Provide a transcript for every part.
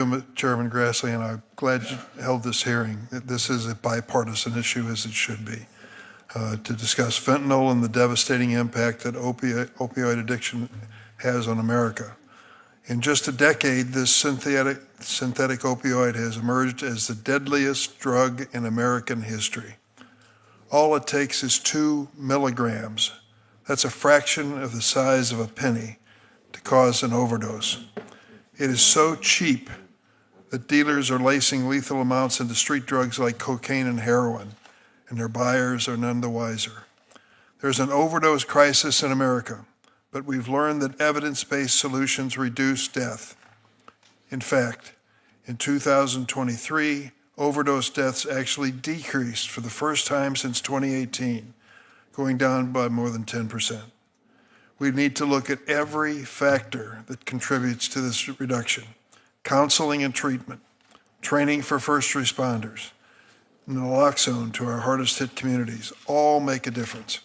Chairman Grassley, and I'm glad you held this hearing. This is a bipartisan issue, as it should be, to discuss fentanyl and the devastating impact that opioid addiction has on America. In just a decade, this synthetic opioid has emerged as the deadliest drug in American history. All it takes is 2 milligrams. That's a fraction of the size of a penny to cause an overdose. It is so cheap that dealers are lacing lethal amounts into street drugs like cocaine and heroin, and their buyers are none the wiser. There's an overdose crisis in America, but we've learned that evidence-based solutions reduce death. In fact, in 2023, overdose deaths actually decreased for the first time since 2018, going down by more than 10%. We need to look at every factor that contributes to this reduction: counseling and treatment, training for first responders, naloxone to our hardest hit communities, all make a difference.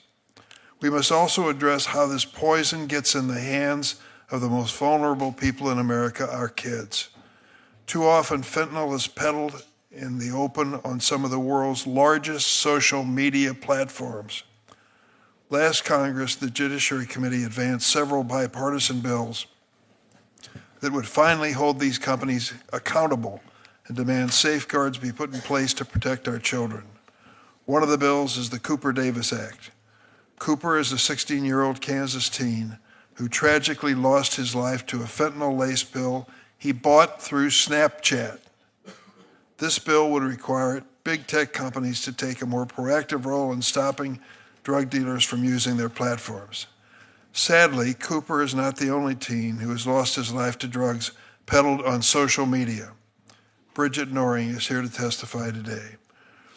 We must also address how this poison gets in the hands of the most vulnerable people in America, our kids. Too often, fentanyl is peddled in the open on some of the world's largest social media platforms. Last Congress, the Judiciary Committee advanced several bipartisan bills that would finally hold these companies accountable and demand safeguards be put in place to protect our children. One of the bills is the Cooper-Davis Act. Cooper is a 16-year-old Kansas teen who tragically lost his life to a fentanyl-laced pill he bought through Snapchat. This bill would require big tech companies to take a more proactive role in stopping drug dealers from using their platforms. Sadly, Cooper is not the only teen who has lost his life to drugs peddled on social media. Bridget Noring is here to testify today.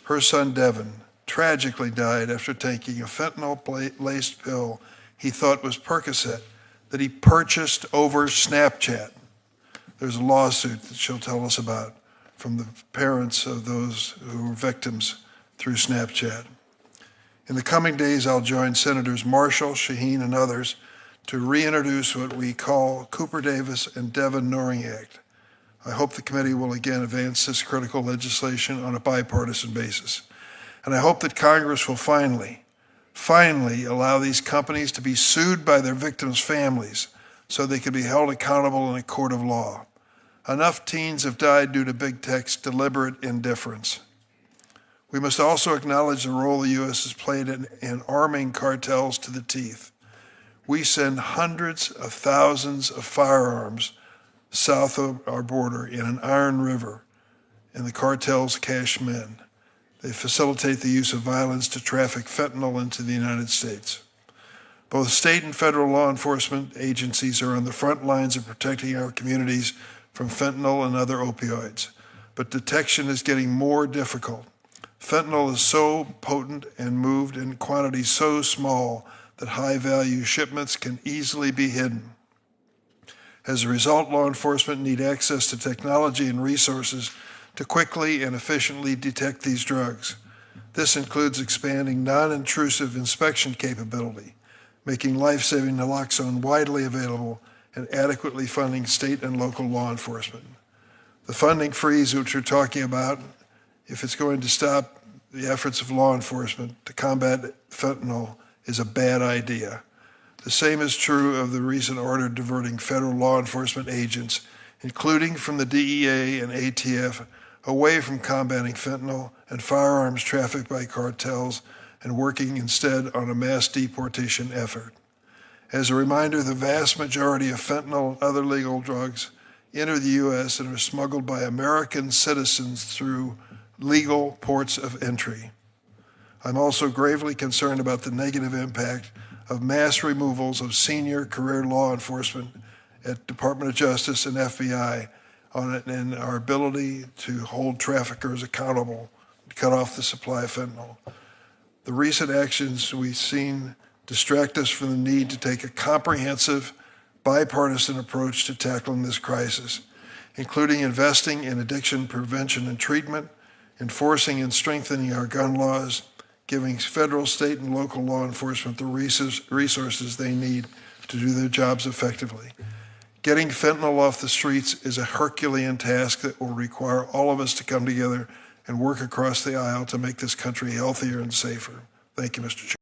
Her son, Devin, tragically died after taking a fentanyl-laced pill he thought was Percocet that he purchased over Snapchat. There's a lawsuit that she'll tell us about from the parents of those who were victims through Snapchat. In the coming days, I'll join Senators Marshall, Shaheen, and others to reintroduce what we call Cooper-Davis and Devin Noring Act. I hope the committee will again advance this critical legislation on a bipartisan basis. And I hope that Congress will finally allow these companies to be sued by their victims' families so they can be held accountable in a court of law. Enough teens have died due to big tech's deliberate indifference. We must also acknowledge the role the U.S. has played in arming cartels to the teeth. We send hundreds of thousands of firearms south of our border in an iron river, and the cartels cash men. They facilitate the use of violence to traffic fentanyl into the United States. Both state and federal law enforcement agencies are on the front lines of protecting our communities from fentanyl and other opioids, but detection is getting more difficult. Fentanyl is so potent and moved in quantities so small that high-value shipments can easily be hidden. As a result, law enforcement need access to technology and resources to quickly and efficiently detect these drugs. This includes expanding non-intrusive inspection capability, making life-saving naloxone widely available, and adequately funding state and local law enforcement. The funding freeze, which we're talking about, if it's going to stop the efforts of law enforcement to combat fentanyl, is a bad idea. The same is true of the recent order diverting federal law enforcement agents, including from the DEA and ATF, away from combating fentanyl and firearms trafficked by cartels and working instead on a mass deportation effort. As a reminder, the vast majority of fentanyl and other legal drugs enter the U.S. and are smuggled by American citizens through legal ports of entry. I'm also gravely concerned about the negative impact of mass removals of senior career law enforcement at Department of Justice and FBI on it and our ability to hold traffickers accountable to cut off the supply of fentanyl. The recent actions we've seen distract us from the need to take a comprehensive, bipartisan approach to tackling this crisis, including investing in addiction prevention and treatment, enforcing and strengthening our gun laws, giving federal, state, and local law enforcement the resources they need to do their jobs effectively, Getting fentanyl off the streets is a Herculean task that will require all of us to come together and work across the aisle to make this country healthier and safer. Thank you, Mr. Chair.